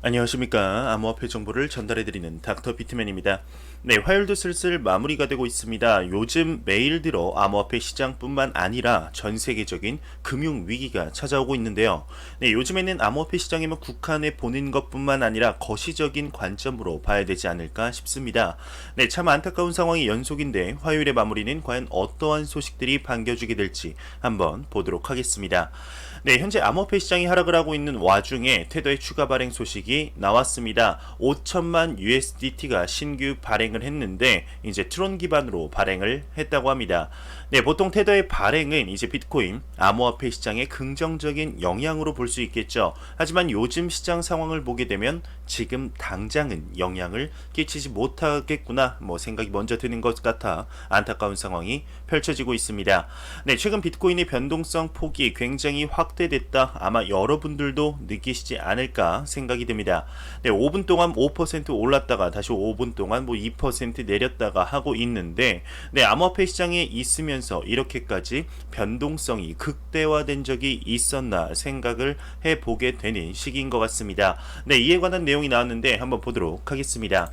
안녕하십니까. 암호화폐 정보를 전달해드리는 닥터 비트맨입니다. 네, 화요일도 슬슬 마무리가 되고 있습니다. 요즘 매일 들어 암호화폐 시장뿐만 아니라 전 세계적인 금융 위기가 찾아오고 있는데요. 네, 요즘에는 암호화폐 시장에만 국한해 보는 것뿐만 아니라 거시적인 관점으로 봐야 되지 않을까 싶습니다. 네, 참 안타까운 상황이 연속인데 화요일의 마무리는 과연 어떠한 소식들이 반겨주게 될지 한번 보도록 하겠습니다. 네, 현재 암호화폐 시장이 하락을 하고 있는 와중에 테더의 추가 발행 소식이 나왔습니다. 5천만 USDT가 신규 발행을 했는데 이제 트론 기반으로 발행을 했다고 합니다. 네, 보통 테더의 발행은 이제 비트코인, 암호화폐 시장에 긍정적인 영향으로 볼 수 있겠죠. 하지만 요즘 시장 상황을 보게 되면 지금 당장은 영향을 끼치지 못하겠구나 생각이 먼저 드는 것 같아 안타까운 상황이 펼쳐지고 있습니다. 네, 최근 비트코인의 변동성 폭이 굉장히 확대됐다. 아마 여러분들도 느끼시지 않을까 생각이 듭니다. 네, 5분 동안 5% 올랐다가 다시 5분 동안 2% 내렸다가 하고 있는데, 네, 암호화폐 시장에 있으면서 이렇게까지 변동성이 극대화된 적이 있었나 생각을 해보게 되는 시기인 것 같습니다. 네, 이에 관한 내용이 나왔는데 한번 보도록 하겠습니다.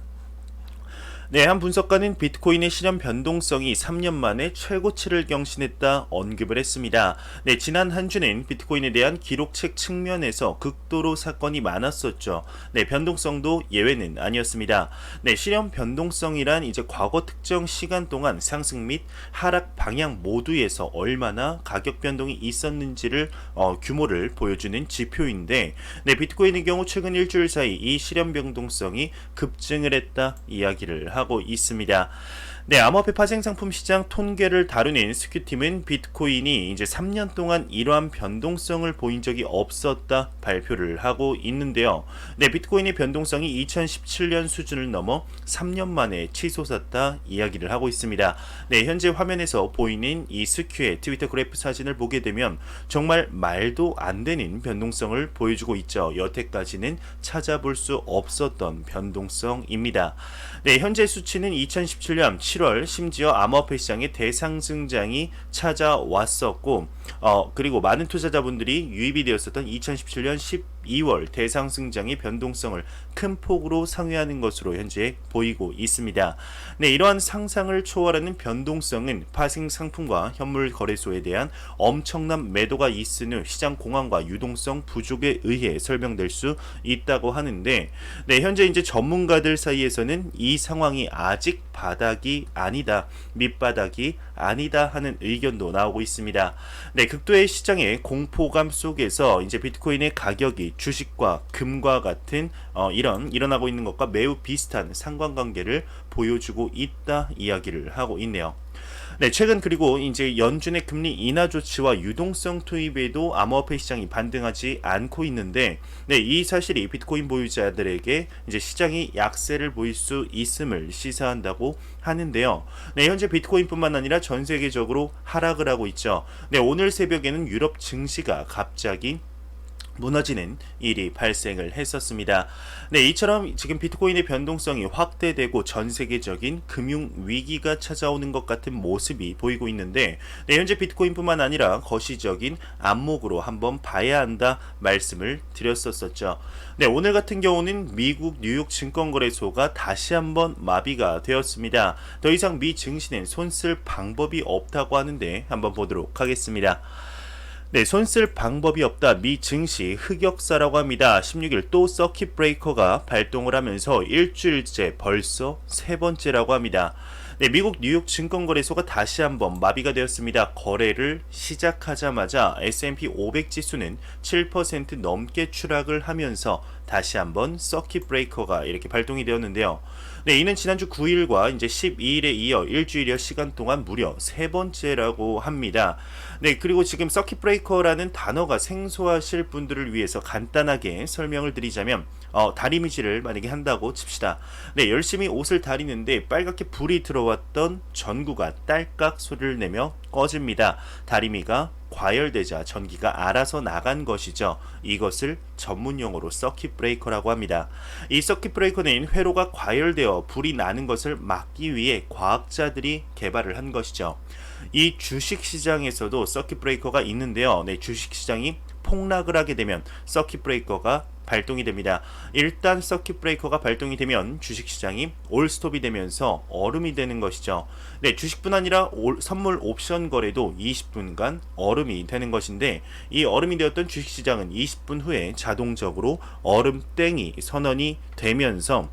네, 한 분석가는 비트코인의 실현 변동성이 3년 만에 최고치를 경신했다 언급을 했습니다. 네, 지난 한 주는 비트코인에 대한 기록책 측면에서 극도로 사건이 많았었죠. 네, 변동성도 예외는 아니었습니다. 네, 실현 변동성이란 이제 과거 특정 시간 동안 상승 및 하락 방향 모두에서 얼마나 가격 변동이 있었는지를 규모를 보여주는 지표인데, 네, 비트코인의 경우 최근 일주일 사이 이 실현 변동성이 급증을 했다 이야기를 하고 있습니다. 네, 암호화폐 파생 상품 시장 통계를 다루는 스큐팀은 비트코인이 이제 3년 동안 이러한 변동성을 보인 적이 없었다 발표를 하고 있는데요. 네, 비트코인의 변동성이 2017년 수준을 넘어 3년 만에 치솟았다 이야기를 하고 있습니다. 네, 현재 화면에서 보이는 이 스큐의 트위터 그래프 사진을 보게 되면 정말 말도 안 되는 변동성을 보여주고 있죠. 여태까지는 찾아볼 수 없었던 변동성입니다. 네, 현재 수치는 2017년 7월 심지어 암호화폐 시장의 대상승장이 찾아왔었고, 그리고 많은 투자자분들이 유입이 되었었던 2017년 12월 대상승장의 변동성을 큰 폭으로 상회하는 것으로 현재 보이고 있습니다. 네, 이러한 상상을 초월하는 변동성은 파생 상품과 현물 거래소에 대한 엄청난 매도가 있은 후 시장 공황과 유동성 부족에 의해 설명될 수 있다고 하는데, 네, 현재 이제 전문가들 사이에서는 이 상황이 아직 바닥이 아니다, 밑바닥이 아니다 하는 의견도 나오고 있습니다. 네, 극도의 시장의 공포감 속에서 이제 비트코인의 가격이 주식과 금과 같은 일어나고 있는 것과 매우 비슷한 상관관계를 보여주고 있다 이야기를 하고 있네요. 네, 최근 그리고 이제 연준의 금리 인하 조치와 유동성 투입에도 암호화폐 시장이 반등하지 않고 있는데, 네, 이 사실이 비트코인 보유자들에게 이제 시장이 약세를 보일 수 있음을 시사한다고 하는데요. 네, 현재 비트코인뿐만 아니라 전 세계적으로 하락을 하고 있죠. 네, 오늘 새벽에는 유럽 증시가 갑자기 무너지는 일이 발생을 했었습니다. 네, 이처럼 지금 비트코인의 변동성이 확대되고 전 세계적인 금융 위기가 찾아오는 것 같은 모습이 보이고 있는데, 네, 현재 비트코인뿐만 아니라 거시적인 안목으로 한번 봐야 한다 말씀을 드렸었죠. 네, 오늘 같은 경우는 미국 뉴욕 증권거래소가 다시 한번 마비가 되었습니다. 더 이상 미 증시는 손쓸 방법이 없다고 하는데 한번 보도록 하겠습니다. 네, 손쓸 방법이 없다. 미 증시 흑역사라고 합니다. 16일 또 서킷 브레이커가 발동을 하면서 일주일째 벌써 세 번째라고 합니다. 네, 미국 뉴욕 증권거래소가 다시 한번 마비가 되었습니다. 거래를 시작하자마자 S&P 500 지수는 7% 넘게 추락을 하면서 다시 한번 서킷 브레이커가 이렇게 발동이 되었는데요. 네, 이는 지난주 9일과 이제 12일에 이어 일주일여 시간 동안 무려 세 번째라고 합니다. 네, 그리고 지금 서킷 브레이커라는 단어가 생소하실 분들을 위해서 간단하게 설명을 드리자면, 다리미질을 만약에 한다고 칩시다. 네, 열심히 옷을 다리는데 빨갛게 불이 들어왔던 전구가 딸깍 소리를 내며 꺼집니다. 다리미가 과열되자 전기가 알아서 나간 것이죠. 이것을 전문 용어로 서킷 브레이커라고 합니다. 이 서킷 브레이커는 회로가 과열되어 불이 나는 것을 막기 위해 과학자들이 개발을 한 것이죠. 이 주식 시장에서도 서킷 브레이커가 있는데요. 네, 주식 시장이 폭락을 하게 되면 서킷 브레이커가 발동이 됩니다. 일단 서킷 브레이커가 발동이 되면 주식시장이 올스톱이 되면서 얼음이 되는 것이죠. 네, 주식뿐 아니라 선물 옵션 거래도 20분간 얼음이 되는 것인데, 이 얼음이 되었던 주식시장은 20분 후에 자동적으로 얼음땡이 선언이 되면서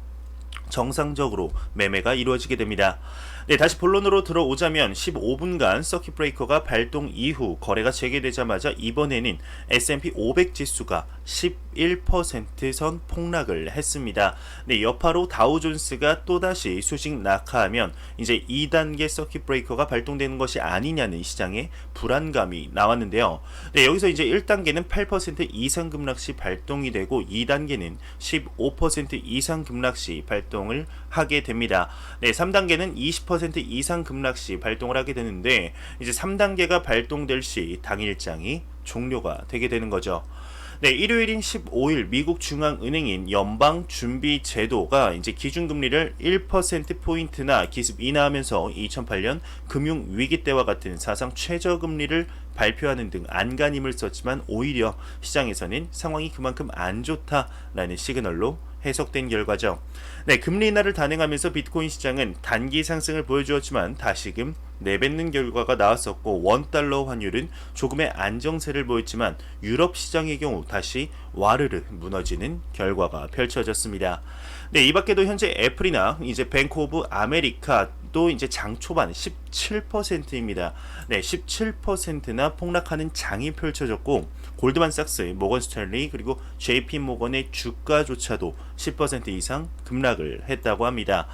정상적으로 매매가 이루어지게 됩니다. 네, 다시 본론으로 들어오자면 15분간 서킷 브레이커가 발동 이후 거래가 재개되자마자 이번에는 S&P 500 지수가 11%선 폭락을 했습니다. 네, 여파로 다우존스가 또다시 수직 낙하하면 이제 2단계 서킷 브레이커가 발동되는 것이 아니냐는 시장의 불안감이 나왔는데요. 네, 여기서 이제 1단계는 8% 이상 급락 시 발동이 되고 2단계는 15% 이상 급락 시 발동을 하게 됩니다. 네, 3단계는 20% 이상 급락 시 발동을 하게 되는데, 이제 3단계가 발동될 시 당일장이 종료가 되게 되는 거죠. 네, 일요일인 15일 미국 중앙은행인 연방준비제도가 이제 기준금리를 1%포인트나 기습 인하하면서 2008년 금융위기 때와 같은 사상 최저금리를 발표하는 등 안간힘을 썼지만 오히려 시장에서는 상황이 그만큼 안 좋다라는 시그널로 해석된 결과죠. 네, 금리 인하를 단행하면서 비트코인 시장은 단기 상승을 보여주었지만 다시금 내뱉는 결과가 나왔었고, 원달러 환율은 조금의 안정세를 보였지만 유럽 시장의 경우 다시 와르르 무너지는 결과가 펼쳐졌습니다. 네, 이 밖에도 현재 애플이나 이제 뱅크 오브 아메리카도 이제 장 초반 17%입니다. 네, 17%나 폭락하는 장이 펼쳐졌고, 골드만삭스, 모건 스탠리 그리고 JP 모건의 주가조차도 10% 이상 급락을 했다고 합니다.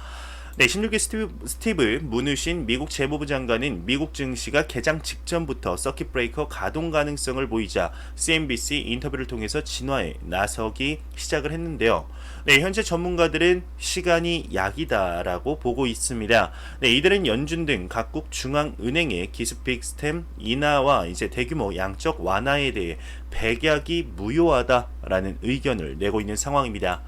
네, 16일 스티브 무누신 미국 재무부 장관은 미국 증시가 개장 직전부터 서킷 브레이커 가동 가능성을 보이자 CNBC 인터뷰를 통해서 진화에 나서기 시작을 했는데요. 네, 현재 전문가들은 시간이 약이다라고 보고 있습니다. 네, 이들은 연준 등 각국 중앙은행의 기습픽 스템 인하와 이제 대규모 양적 완화에 대해 백약이 무효하다라는 의견을 내고 있는 상황입니다.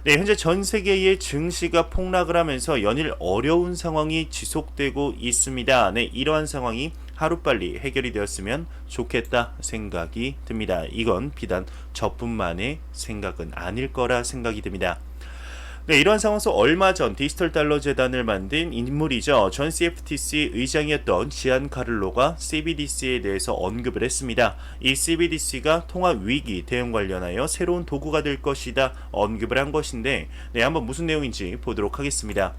네, 현재 전 세계의 증시가 폭락을 하면서 연일 어려운 상황이 지속되고 있습니다. 네, 이러한 상황이 하루빨리 해결이 되었으면 좋겠다 생각이 듭니다. 이건 비단 저뿐만의 생각은 아닐 거라 생각이 듭니다. 네, 이러한 상황에서 얼마 전 디지털 달러 재단을 만든 인물이죠. 전 CFTC 의장이었던 지안 카를로가 CBDC에 대해서 언급을 했습니다. 이 CBDC가 통화 위기 대응 관련하여 새로운 도구가 될 것이다 언급을 한 것인데, 네, 한번 무슨 내용인지 보도록 하겠습니다.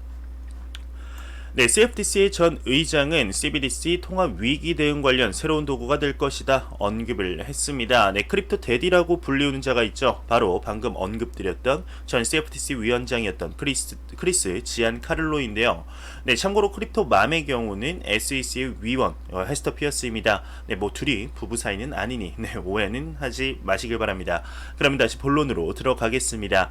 네, CFTC의 전 의장은 CBDC 통화 위기 대응 관련 새로운 도구가 될 것이다 언급을 했습니다. 네, 크립토 데디라고 불리우는 자가 있죠. 바로 방금 언급드렸던 전 CFTC 위원장이었던 크리스 지안 카를로인데요. 네, 참고로 크립토 맘의 경우는 SEC의 위원 헤스터 피어스입니다. 네, 뭐 둘이 부부 사이는 아니니 네, 오해는 하지 마시길 바랍니다. 그러면 다시 본론으로 들어가겠습니다.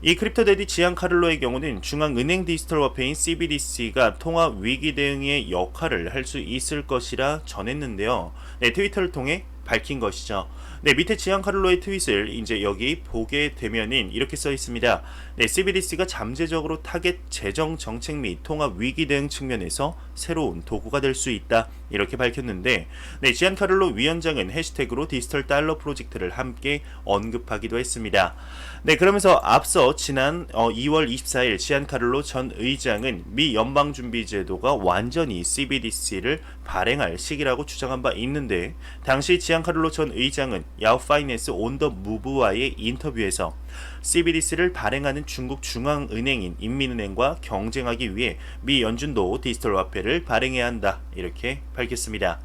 이 크립토데디 지안 카를로의 경우는 중앙은행 디지털 화폐인 CBDC가 통화 위기 대응의 역할을 할 수 있을 것이라 전했는데요. 네, 트위터를 통해 밝힌 것이죠. 네, 밑에 지안 카를로의 트윗을 이제 여기 보게 되면은 이렇게 써 있습니다. 네, CBDC가 잠재적으로 타겟 재정 정책 및 통화 위기 대응 측면에서 새로운 도구가 될 수 있다. 이렇게 밝혔는데, 네, 지안 카를로 위원장은 해시태그로 디지털 달러 프로젝트를 함께 언급하기도 했습니다. 네, 그러면서 앞서 지난 2월 24일 지안 카를로 전 의장은 미 연방준비제도가 완전히 CBDC를 발행할 시기라고 주장한 바 있는데, 당시 지안 카를로 전 의장은 야후 파이낸스 온 더 무브와의 인터뷰에서 CBDC를 발행하는 중국 중앙은행인 인민은행과 경쟁하기 위해 미 연준도 디지털 화폐를 발행해야 한다 이렇게 밝혔습니다.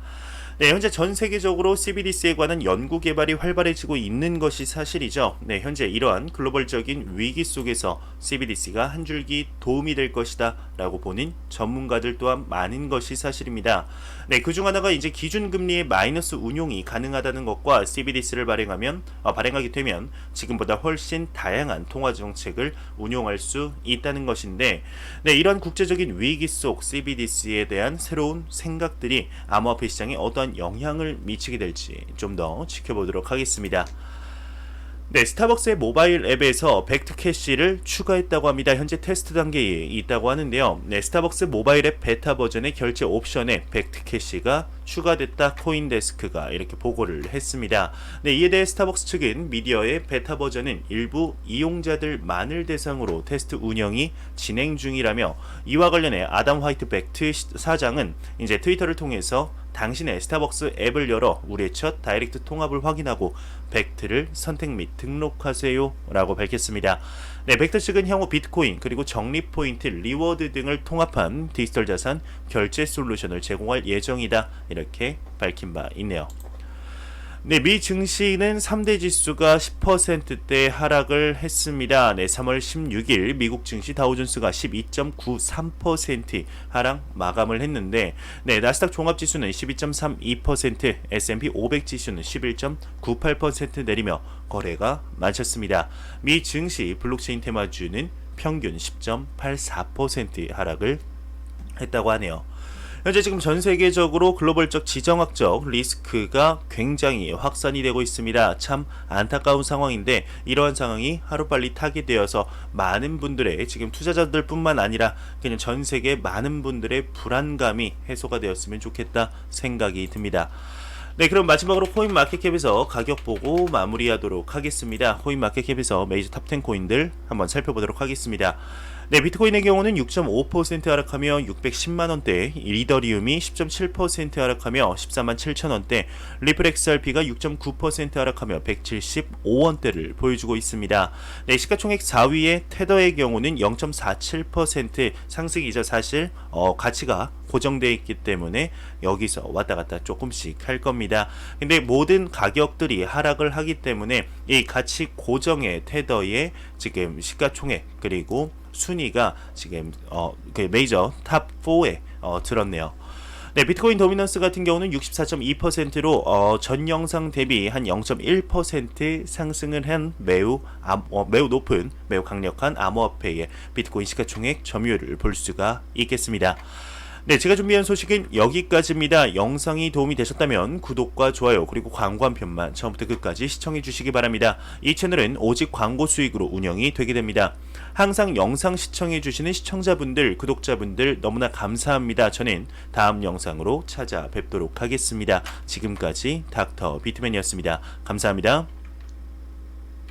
네, 현재 전 세계적으로 CBDC에 관한 연구 개발이 활발해지고 있는 것이 사실이죠. 네, 현재 이러한 글로벌적인 위기 속에서 CBDC가 한 줄기 도움이 될 것이다 라고 보는 전문가들 또한 많은 것이 사실입니다. 네, 그중 하나가 이제 기준금리의 마이너스 운용이 가능하다는 것과 CBDC를 발행하게 되면 지금보다 훨씬 다양한 통화 정책을 운용할 수 있다는 것인데, 네, 이러한 국제적인 위기 속 CBDC에 대한 새로운 생각들이 암호화폐 시장에 어떠한 영향을 미치게 될지 좀 더 지켜보도록 하겠습니다. 네, 스타벅스의 모바일 앱에서 벡트 캐시를 추가했다고 합니다. 현재 테스트 단계에 있다고 하는데요. 네, 스타벅스 모바일 앱 베타 버전의 결제 옵션에 벡트 캐시가 추가됐다 코인데스크가 이렇게 보고를 했습니다. 네, 이에 대해 스타벅스 측은 미디어의 베타 버전은 일부 이용자들만을 대상으로 테스트 운영이 진행 중이라며, 이와 관련해 아담 화이트 벡트 사장은 이제 트위터를 통해서 당신의 스타벅스 앱을 열어 우리의 첫 다이렉트 통합을 확인하고 벡트를 선택 및 등록하세요 라고 밝혔습니다. 네, 벡트 측은 향후 비트코인 그리고 적립 포인트, 리워드 등을 통합한 디지털 자산 결제 솔루션을 제공할 예정이다 이렇게 밝힌 바 있네요. 네, 미 증시는 3대 지수가 10%대 하락을 했습니다. 네, 3월 16일 미국 증시 다우존스가 12.93% 하락 마감을 했는데, 네, 나스닥 종합지수는 12.32%, S&P 500 지수는 11.98% 내리며 거래가 마쳤습니다. 미 증시 블록체인 테마주는 평균 10.84% 하락을 했다고 하네요. 현재 지금 전 세계적으로 글로벌적 지정학적 리스크가 굉장히 확산이 되고 있습니다. 참 안타까운 상황인데, 이러한 상황이 하루빨리 타개되어서 많은 분들의, 지금 투자자들 뿐만 아니라 그냥 전 세계 많은 분들의 불안감이 해소가 되었으면 좋겠다 생각이 듭니다. 네, 그럼 마지막으로 코인마켓캡에서 가격 보고 마무리하도록 하겠습니다. 코인마켓캡에서 메이저 탑10 코인들 한번 살펴보도록 하겠습니다. 네, 비트코인의 경우는 6.5% 하락하며 610만원대, 이더리움이 10.7% 하락하며 14만 7천원대, 리플 XRP가 6.9% 하락하며 175원대를 보여주고 있습니다. 네, 시가총액 4위의 테더의 경우는 0.47% 상승이죠. 사실 가치가 고정되어 있기 때문에 여기서 왔다 갔다 조금씩 할 겁니다. 근데 모든 가격들이 하락을 하기 때문에 이 가치 고정의 테더의 지금 시가총액 그리고 순위가 지금 그 메이저 탑 4에 들었네요. 네, 비트코인 도미넌스 같은 경우는 64.2%로 전 영상 대비 한 0.1% 상승을 한 매우 높은, 매우 강력한 암호화폐의 비트코인 시가총액 점유율을 볼 수가 있겠습니다. 네, 제가 준비한 소식은 여기까지입니다. 영상이 도움이 되셨다면 구독과 좋아요 그리고 광고 한 편만 처음부터 끝까지 시청해 주시기 바랍니다. 이 채널은 오직 광고 수익으로 운영이 되게 됩니다. 항상 영상 시청해 주시는 시청자분들, 구독자분들 너무나 감사합니다. 저는 다음 영상으로 찾아뵙도록 하겠습니다. 지금까지 닥터 비트맨이었습니다. 감사합니다.